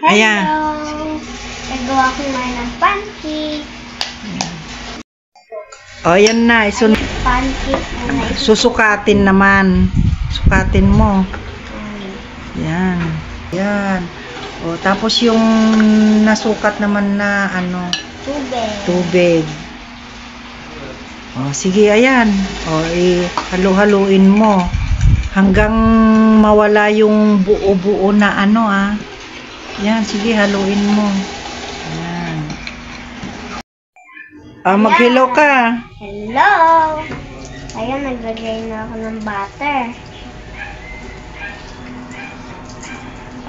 Ayan. Nagawa ko ngayon ng pancake. O, yan na. Pancake na Susukatin naman. Sukatin mo. Yan. Yan. O, tapos yung nasukat naman na ano? Tubig. O, sige, ayan. O, halo-haluin mo. Hanggang mawala yung buo-buo na ano, Yan, sige, haluin mo. Yan. Mag-hello ka. Hello! Ayan, naglagay na ako ng butter.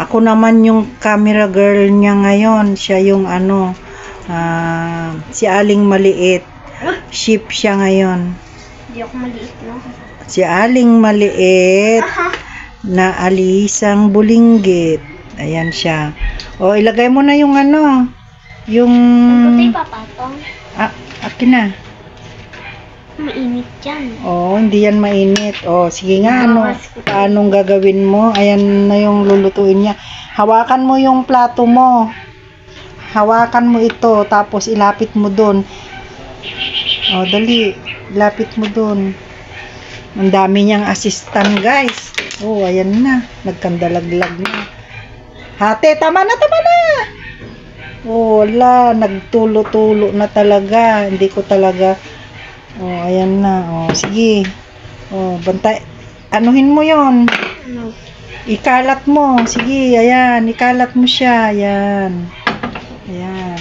Ako naman yung camera girl niya ngayon. Siya yung ano, si Aling Maliit. Ship siya ngayon. Hindi ako maliit, no? Si Aling Maliit na Alisang Bulinggit. Ayan siya. O, ilagay mo na yung ano, yung... Ito yung papatong. Akin na. Mainit yan. Oo, hindi yan mainit. O, sige nga, anong gagawin mo? Ayan na yung lulutuin niya. Hawakan mo yung plato mo. Hawakan mo ito, tapos ilapit mo dun. O, dali. Ilapit mo dun. Ang dami niyang assistant, guys. O, ayan na. Nagkandalaglag na. Hate, tama na, tama na! O, wala. Nagtulo-tulo na talaga. Hindi ko talaga... Oh, ayan na. Oh, sige. Oh, bantay. Anuhin mo 'yon. Ikalat mo. Sige, ayan. Ikalat mo siya. Ayan. Ayan.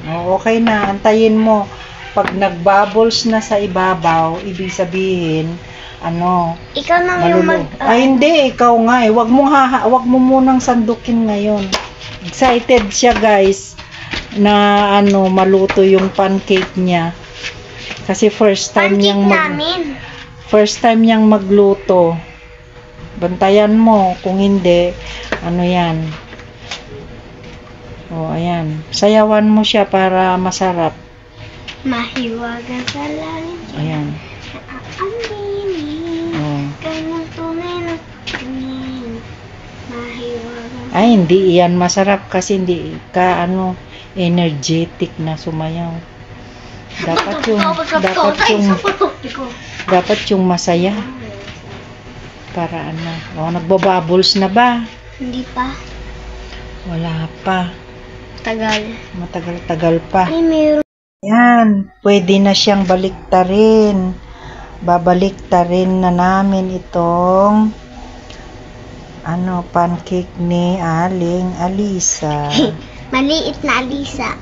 Oh, okay na. Antayin mo. Pag nag-bubbles na sa ibabaw, ibig sabihin, ano? Ikaw na yung hindi. Ikaw nga eh. Wag mo munang sandukin ngayon. Excited siya, guys, na ano, maluto yung pancake niya. Kasi first time niyang magluto. Bantayan mo kung hindi ano 'yan. Oh, ayan. Sayawan mo siya para masarap. Mahiwaga sa langit. Ayan. Oh. Ay, hindi iyan masarap kasi hindi ka ano energetic na sumayaw. Dapat yung masaya. Para ano. Oh, nagbabubbles na ba? Hindi pa. Wala pa. Matagal pa. Ay, mayroon. Yan, pwede na siyang baliktarin. Babaliktarin na namin itong ano, pancake ni Aling Alisa. Maliit na Alisa.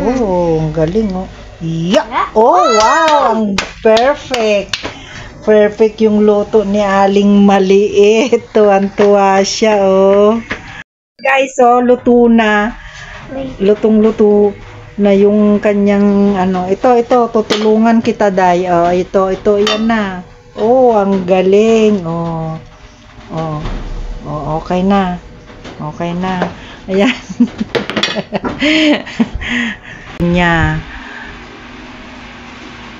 Oh, ang galing oh. Yeah. Oh, wow! Ang perfect! Perfect yung luto ni Aling Maliit. Tuwan-tuwa siya, oh. Guys, oh, luto na. Lutong-luto na yung kanyang, ano, ito, tutulungan kita, Day. Oh, ito, yan na. Oh, ang galing. Oh, okay na. Okay na. Ayan. Nya.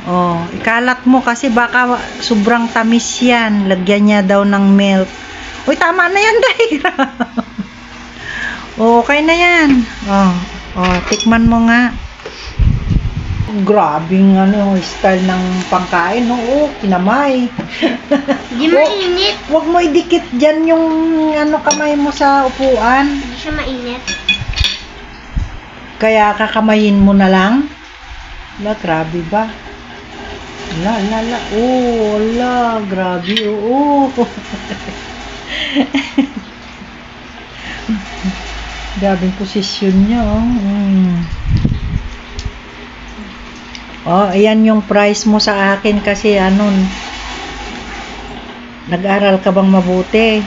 Oh, ikalat mo kasi baka sobrang tamis yan. Lagyan niya daw ng milk. Uy, tama na yan, Day. Okay na yan. Oh, tikman mo nga. Grabing ano, style ng pangkain. Oh, kinamay. Hindi mainit. Huwag mo idikit dyan yung ano, kamay mo sa upuan. Hindi siya mainit. Kaya kakamayin mo na lang. Wala, grabe ba? Wala. Oh, wala. Grabe. Oh. Grabing posisyon niya. Oh, ayan yung price mo sa akin kasi ano, nag-aral ka bang mabuti?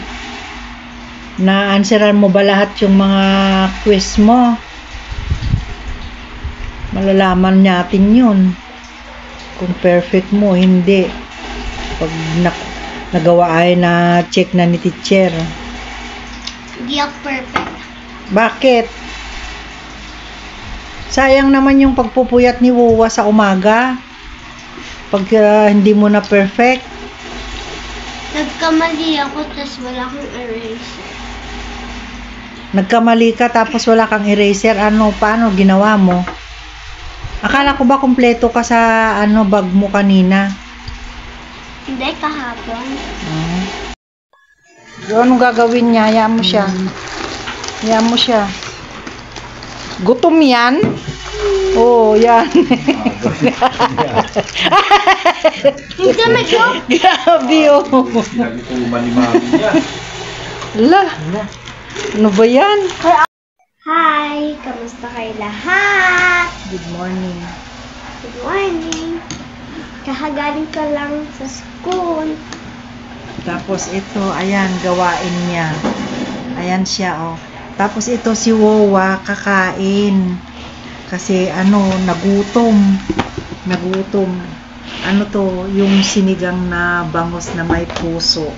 Na-answeran mo ba lahat yung mga quiz mo? Malalaman natin yun. Kung perfect mo, hindi. Pag nagawa ay na check na ni teacher. Hindi ako perfect. Bakit? Sayang naman yung pagpupuyat ni Wuwa sa umaga. Pag hindi mo na perfect. Nagkamali ako, tas wala akong eraser. Nagkamali ka tapos wala kang eraser. Ano, paano ginawa mo? Akala ko ba kumpleto ka sa ano bag mo kanina? Hindi, kahapon. So, anong gagawin niya? Hayaan mo siya. Hayaan mo siya. Gutom yan? Oo, yan. Hindi, mag-joke. Grabe, oh. Sinabi ko mani-mami niya. La, ano ba yan? Hi! Kamusta kayo lahat? Good morning. Good morning. Kahagaling ka lang sa school. Tapos ito, ayan, gawain niya. Ayan siya, oh. Tapos ito si Wowa, kakain. Kasi ano, nagutom. Nagutom. Ano to, yung sinigang na bangos na may puso.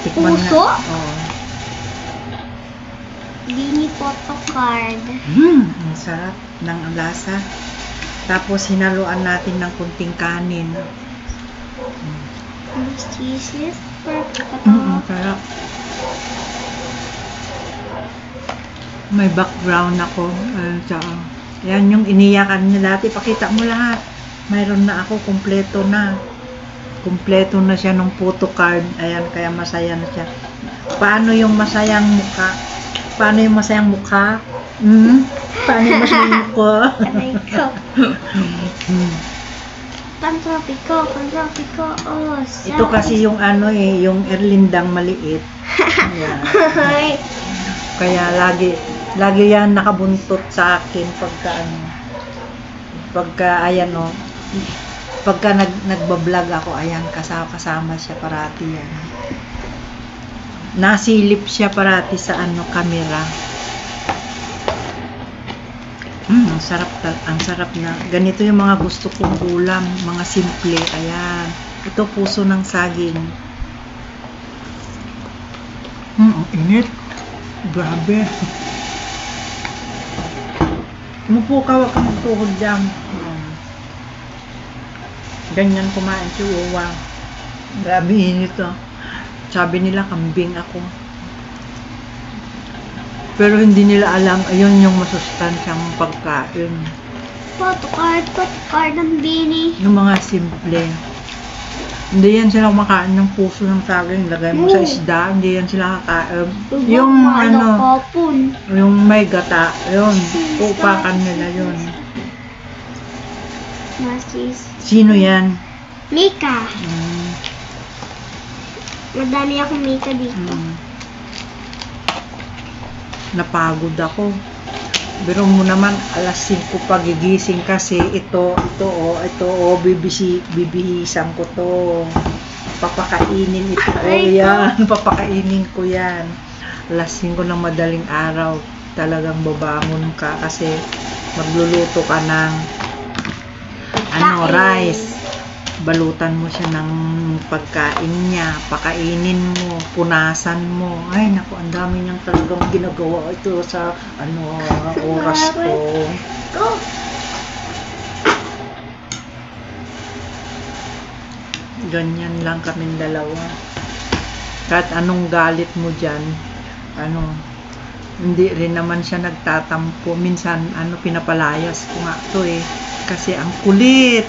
Tikman Puso? nga. Oh. Bini photo card. Ang sarap ng lasa. Tapos hinaluan natin ng kunting kanin. Mas cheeseless. Perfect ka Sarap. May background ako. Yan yung iniyakan niya dati. Pakita mo lahat. Mayroon na ako. Kumpleto na. Kumpleto na siya ng photo card. Ayan, kaya masaya na siya. Paano yung masayang mukha? Paano yung masayang mukha? Paano yung masayang mukha? Aray ko. Pantropiko. Oh, Ito kasi yung ano yung erlindang maliit. Ayan. Ay. Kaya lagi yan nakabuntot sa akin pagka ayan o, pagka nagbablog ako, ayan, kasama siya parati yan. Nasilip siya parati sa ano, camera. Ang sarap na. Ganito yung mga gusto kong ulam, mga simple, ayan. Ito puso ng saging. Ang init. Grabe. Umupo ka, wag kang magtuhod dyan. Ganyan kumain si Uwa. Grabe init oh. Sabi nila kambing ako. Pero hindi nila alam, ayun yung masustansyang pagkain. Photo card ng Bini. Yung mga simple. Hindi yan sila makain ng puso ng saging. Lagay mo sa isda, hindi yan sila kakain. Yung ano, Kapon. yung may gata, yun. Upakan nila yun. Masis. Sino yan? Mika. Madami akong Mika dito. Napagod ako. Pero mo naman, alas 5 pagigising kasi ito, bibihisan ko to. Papakainin ito ko yan. Papakainin ko yan. Alas 5 ng madaling araw, talagang babangon ka kasi magluluto ka ng rice. Balutan mo siya ng pagkain niya, pakainin mo, punasan mo. Ay, naku, ang dami niyang talagang ginagawa ito sa oras ko. Go! Ganyan lang kaming dalawa. Kahit anong galit mo dyan, hindi rin naman siya nagtatampo. Minsan, pinapalayas ko nga to eh. Kasi ang kulit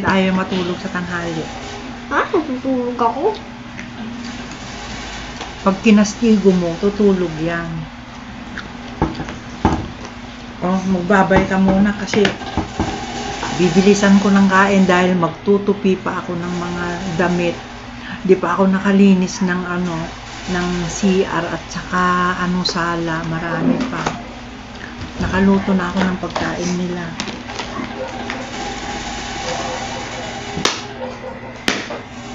ayaw matulog sa tanghali. Natutulog ako. Pag kinastigo mo, tutulog yan. Magbabay ka muna kasi bibilisan ko ng kain dahil magtutupi pa ako ng mga damit. Di pa ako nakalinis ng ng CR at saka sala, marami pa. Nakaluto na ako ng pagkain nila.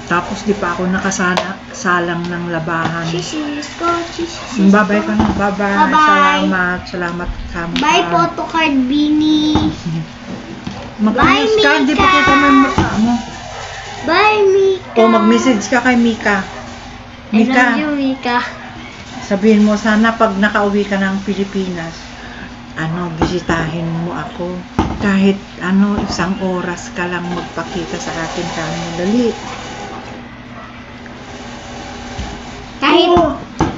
Tapos di pa ako nakasalang ng labahan. Chisis ko. Bye-bye ka na. Bye-bye. Bye-bye. Salamat ka. Bye, photo card, Bini. Mag-ayos ka. Hindi pa kita may mukha mo. Bye, Mika. Mag-message ka kay Mika. I love you, Mika. Sabihin mo, sana pag nakauwi ka ng Pilipinas, bisitahin mo ako. Kahit isang oras ka lang magpakita sa akin dali.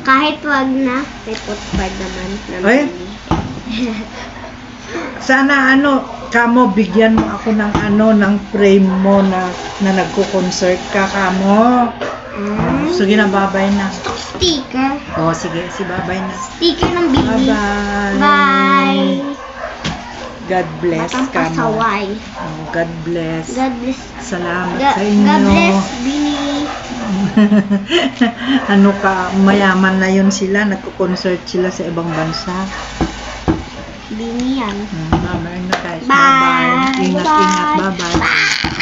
Kahit wag na, may football naman. Ay? Sana kamo bigyan mo ako ng ng frame mo na nagko-concert ka kamo. Sige na, babay na. Sticker. Oh, sige, babay na. Sticker ng Bini. Bye-bye. Bye. God bless Matang kamo. pasaway. Oh, God bless. God bless. Salamat sa inyo. God bless, Bini. Mayaman na yun sila, nagko-concert sila sa ibang bansa. Bini yan. Bye-bye na guys. Bye. Bye-bye. Ingat, Bye. ingat. Bye-bye.